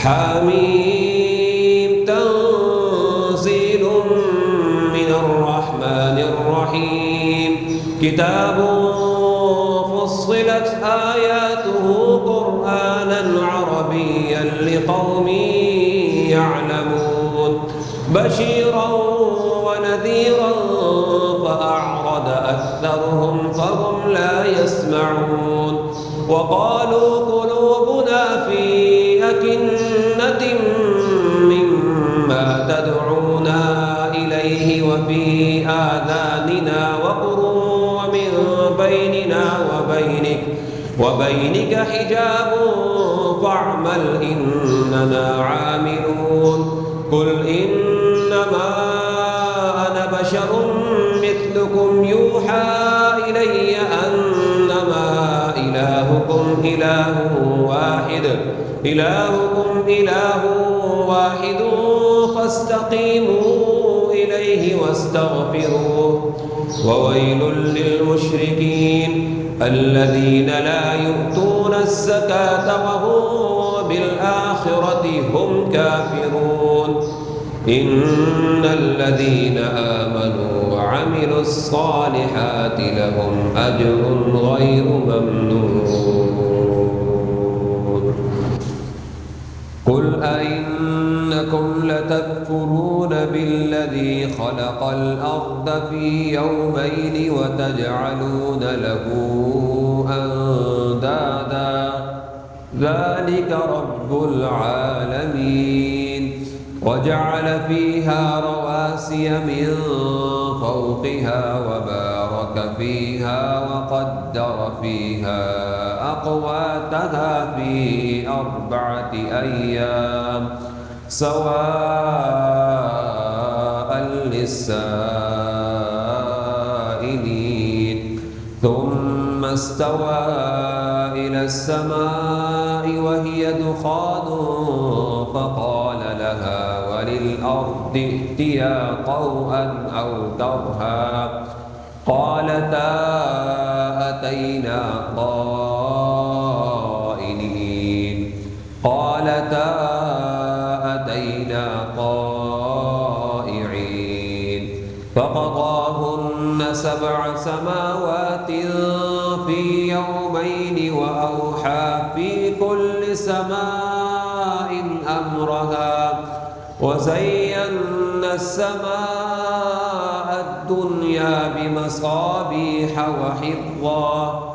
حميم تنزيل من الرحمن الرحيم كتاب فصلت آياته قرآنا عربيا لقوم يعلمون بشيرا ونذيرا فأعرض أكثرهم فهم لا يسمعون وقالوا قلوبنا في أكنة مما تدعونا إليه وفي آذاننا وقر ومن بيننا وبينك حجاب فاعمل إننا عاملون قل إنما أنا بشر مثلكم يوحى إلي أنما إلهكم إله واحد فاستقيموا إليه واستغفروه وويل للمشركين الذين لا يؤتون الزكاة وهم بالآخرة هم كافرون إن الذين آمنوا وعملوا الصالحات لهم أجر غير ممنون قل أئنكم لتكفرون بالذي خلق الأرض في يومين وتجعلون له أندادا ذلك رب العالمين وجعل فيها رواسي من فوقها وبارك فيها وقدر فيها أقواتها في 4 أيام سواء للسائلين ثم استوى إلى السماء وهي دخان فقال لها وللأرض ائتيا طوعا أو كرها قالتا أتينا طائعين فقضاهن 7 سماوات في يومين وأوحى في كل سماء أمرها وزينا السماء الدنيا بمصابيح وحفظا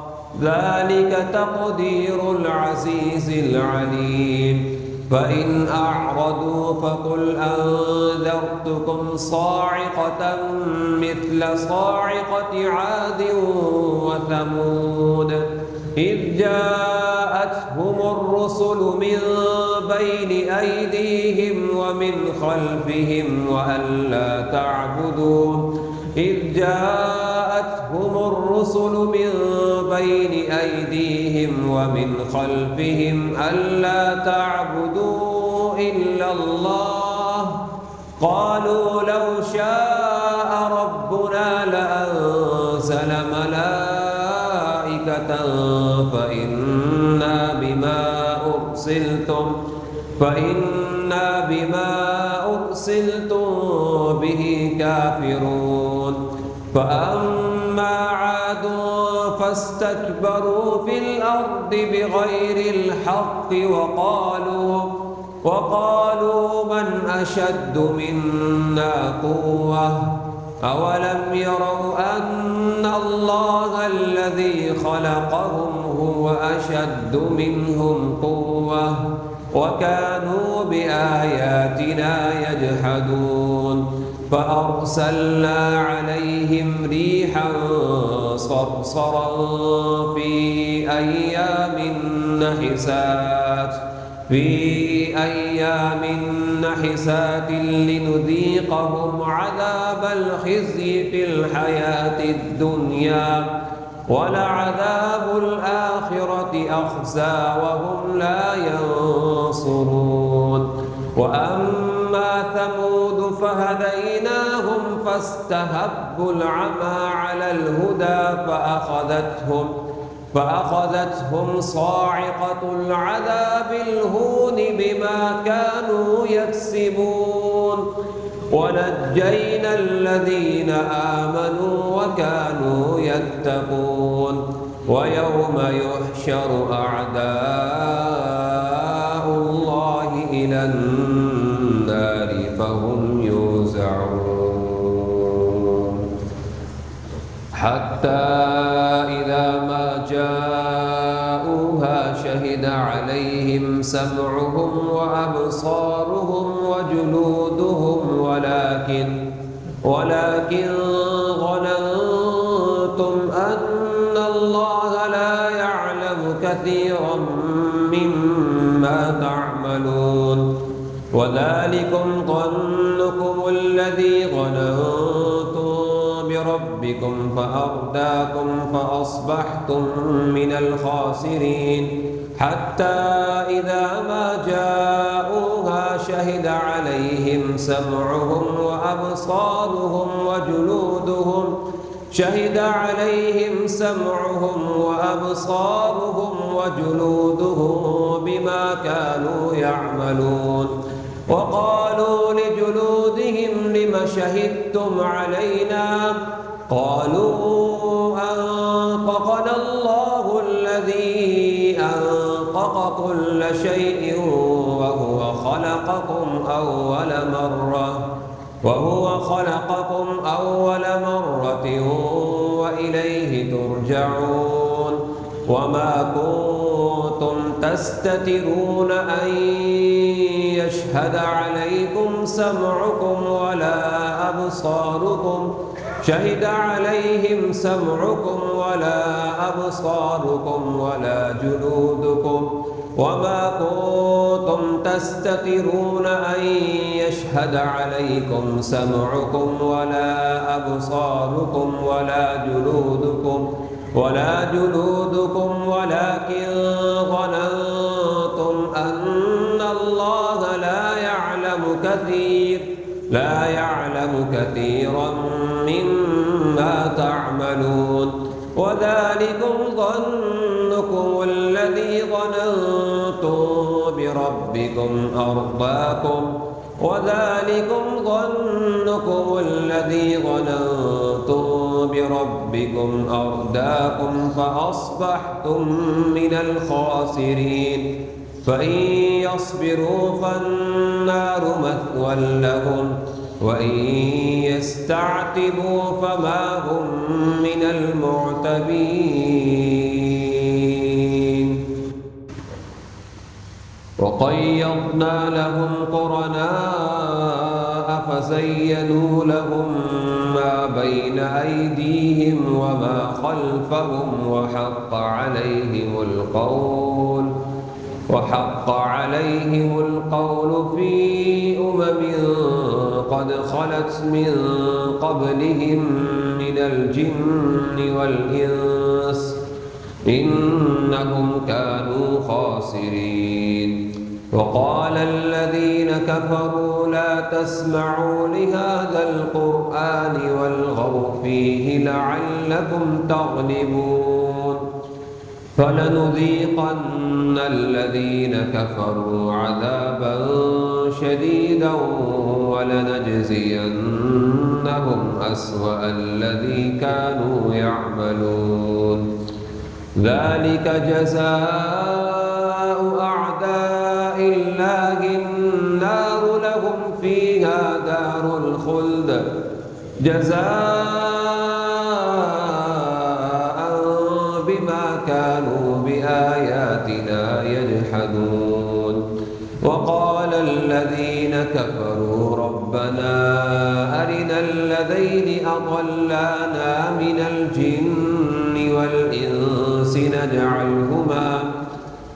ذلك تقدير العزيز العليم فإن أعرضوا فقل أنذرتكم صاعقة مثل صاعقة عاد وثمود إذ جاءتهم الرسل من بين أيديهم ومن خلفهم ألا تعبدوا إلا الله قالوا لو شاء ربنا لأنزل ملائكة فإنا بما أرسلتم به كافرون فأما عاد فاستكبروا في الأرض بغير الحق وقالوا من أشد منا قوة أولم يروا أن الله الذي خلقهم هو أشد منهم قوة وكانوا بآياتنا يجحدون فأرسلنا عليهم ريحا صرصرا في أيام نحسات لنذيقهم عذاب الخزي في الحياة الدنيا ولعذاب الآخرة أخزى وهم لا ينصرون وأما ثمود فهديناهم فاستهبوا العمى على الهدى فأخذتهم صاعقة العذاب الهون بما كانوا يكسبون ونجينا الذين آمنوا وكانوا يتقون ويوم يحشر أعداء الله إلى النار فهم يوزعون حتى إذا ما جاءوها شهد عليهم سمعهم وأبصارهم وجلودهم ولكن ظننتم أن الله لا يعلم كثيرا مما تعملون وذلكم ظنكم الذي ظننتم بربكم فأرداكم فأصبحتم من الخاسرين حتى إذا ما جاءوها شهد عليهم سمعهم وأبصارهم وجلودهم بما كانوا يعملون وقالوا لجلودهم لم شهدتم علينا قالوا أنطقنا الله الذي أنطق كل شيء وهو خلقكم أول مرة وإليه ترجعون وما كنتم تستترون أن يشهد عليكم سمعكم ولا أبصاركم شهد عليهم سمعكم ولا أبصاركم ولا جلودكم وما كنتم تستترون أن يشهد عليكم سمعكم ولا أبصاركم ولا جلودكم ولكن ظننتم أن الله لا يعلم كثيرا مما تعملون وذلكم ظنكم الذي ظننتم بربكم أرداكم فأصبحتم من الخاسرين فإن يصبروا فالنار مثوى لهم وإن يستعتبوا فما هم من المعتبين وقيضنا لهم قرناء فزينوا لهم ما بين أيديهم وما خلفهم وحق عليهم القول في قد خلت من قبلهم من الجن والإنس إنهم كانوا خاسرين وقال الذين كفروا لا تسمعوا لهذا القرآن والغوا فيه لعلكم تغلبون فلنذيقن الذين كفروا عذابا شديدا ولنجزينهم أسوأ الذي كانوا يعملون ذلك جزاء أعداء الله النار لهم فيها دار الخلد جزاء بما كانوا بآياتنا يجحدون وقال الذين كفروا ربنا أرنا الذين أضلانا من الجن والإنس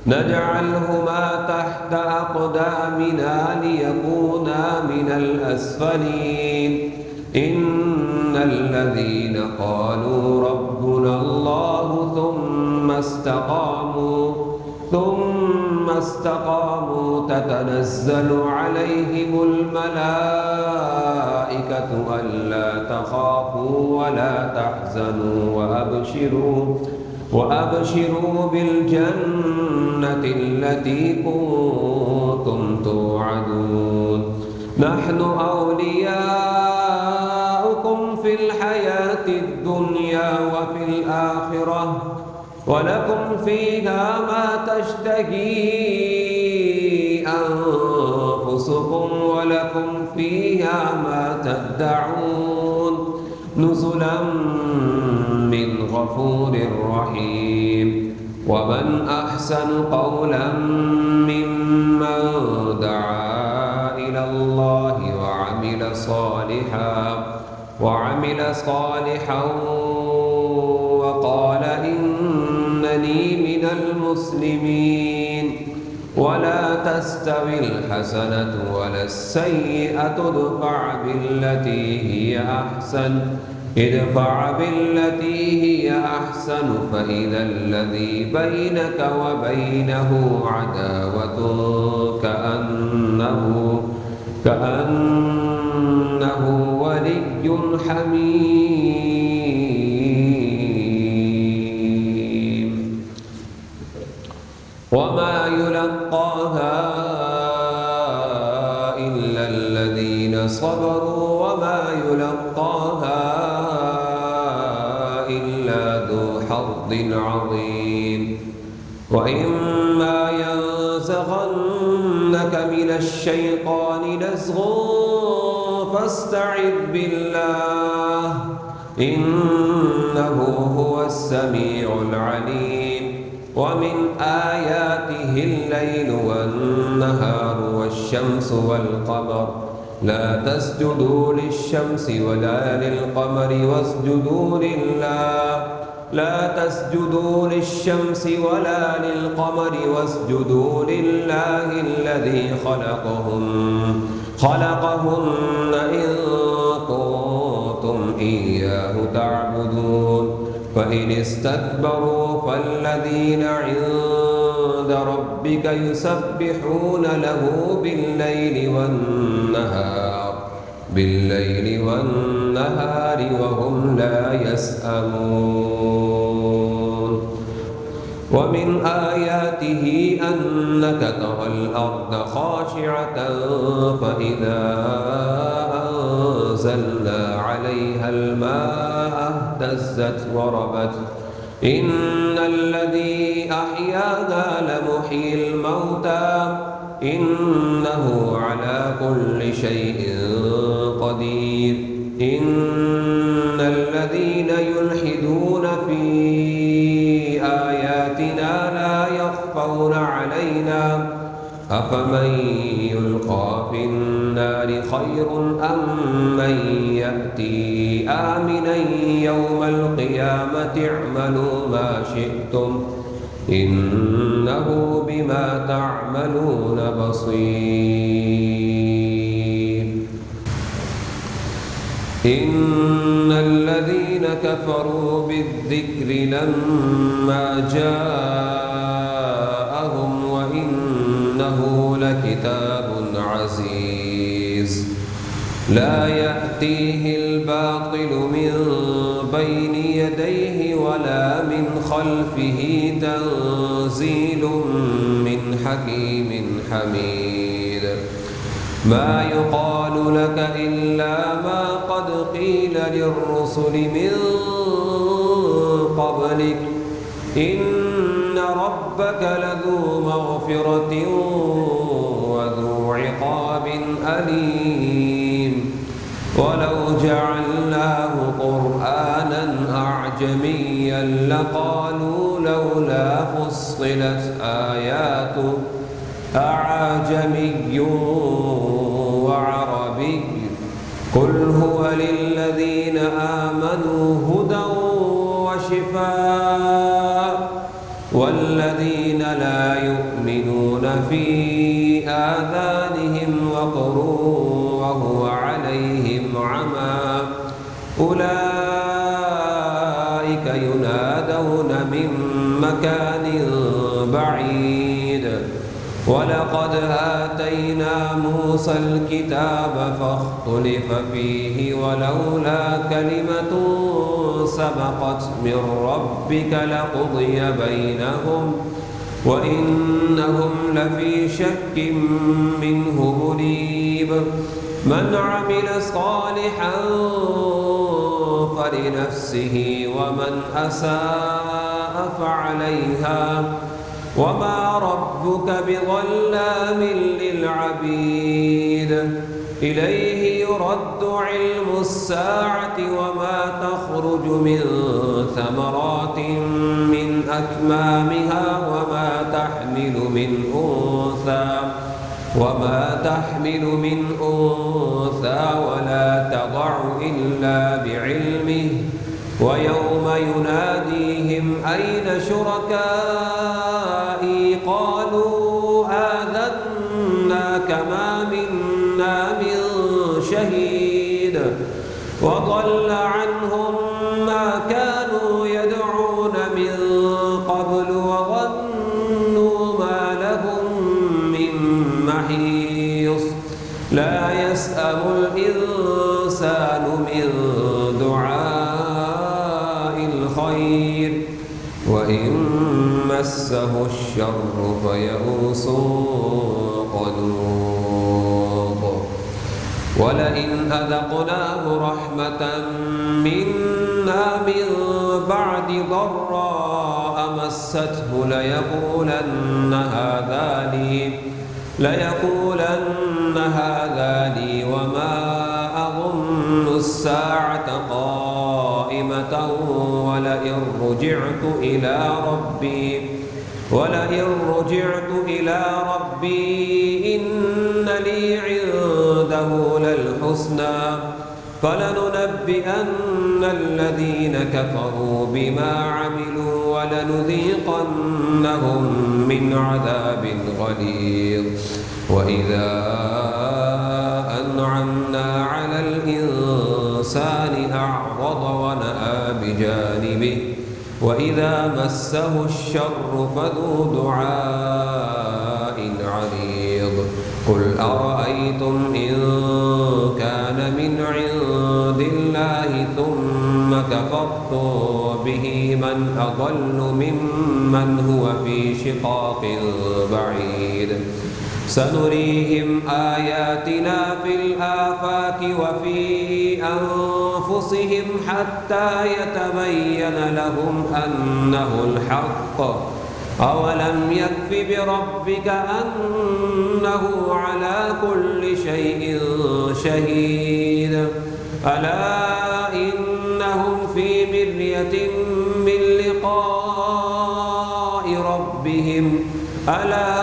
نجعلهما تحت أقدامنا ليكونا من الأسفلين إن الذين قالوا ربنا الله ثم استقاموا تتنزل عليهم الملائكة ألا تخافوا ولا تحزنوا وأبشروا بالجنة التي كنتم توعدون نحن أولياؤكم في الحياة الدنيا وفي الآخرة ولكم فيها ما تشتهي أنفسكم ولكم فيها ما تدعون نزلا من غفور رحيم ومن أحسن قولا ممن دعا إلى الله وعمل صالحا وقال إنني من المسلمين ولا تستوي الحسنة ولا السيئة ادفع بالتي هي أحسن فإذا الذي بينك وبينه عداوة كأنه ولي حميم وما يلقاها إلا الذين صبروا وما يلقاها إلا ذو حظ عظيم وإما ينزغنك من الشيطان نزغ فاستعذ بالله إنه هو السميع العليم ومن آياته الليل والنهار والشمس والقمر لا تسجدوا للشمس ولا للقمر واسجدوا لله الذي خلقهن إن كنتم إياه تعبدون فإن استكبروا فالذين عند ربك يسبحون له بالليل والنهار وهم لا يسأمون ومن آياته أنك ترى الأرض خاشعة فإذا أنزلنا عليها الماء اهتزت وربت إن الذي أحياها لمحيي الموتى إنه على كل شيء قدير إن الذين يلحدون في آياتنا لا يخفون علينا أفمن يلقى في النار خير أم من يأتي آمنا يوم القيامة اعملوا ما شئتم إنه بما تعملون بصير إن الذين كفروا بالذكر لما جاءهم وإنه لكتاب عزيز لا يأتيه الباطل من بين يديه ولا من خلفه تنزيل من حكيم حميد ما يقال لك إلا ما قد قيل للرسل من قبلك إن ربك لذو مغفرة وذو عقاب أليم ولو جعلناه قرآنا أعجميا لقالوا لولا فصلت آياته أعجمي وعربي قل هو للذين آمنوا هدى وشفاء والذين لا يؤمنون في آذانهم وقر وهو عليهم عمى أولئك ينادون من مكان بعيد ولقد آتينا موسى الكتاب فاختلف فيه ولولا كلمة سبقت من ربك لقضي بينهم وإنهم لفي شك منه مريب من عمل صالحا فلنفسه ومن أساء فعليها وما ربك بظلام للعبيد إليه يرد علم الساعة وما تخرج من ثمرات من أكمامها وما تحمل من أنثى ولا تضع إلا بعلمه ويوم يناديهم أين شركائي قالوا آذناك ما منا من شهيد وضل عنهم ما كانوا يدعون من قبل وظنوا ما لهم من محيص لا يسأم الإنسان من دعاء الخير وإن مسه الشر فيئوس قنوط ولئن أذقناه رحمة منا من بعد ضراء مسته ليقولن هذا لي وما أظن الساعة قائمة ولئن رجعت إلى ربي إن لي عنده للحسنى فلننبئن الذين كفروا بما عملوا ولنذيقنهم من عذاب غليظ وإذا أنعمنا على الإنسان أعرض ونأى بجانبه وإذا مسه الشر فذو دعاء عريض قل أرأيتم إن كان من عند الله ثم كفرتم به من أضل ممن هو في شقاق بعيد سنريهم آياتنا في الآفاق وفي أنفسهم حتى يتبين لهم أنه الحق أولم يكف بربك أنه على كل شيء شهيد ألا إنهم في مرية من لقاء ربهم ألا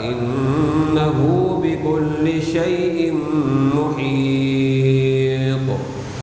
إنه بكل شيء محيط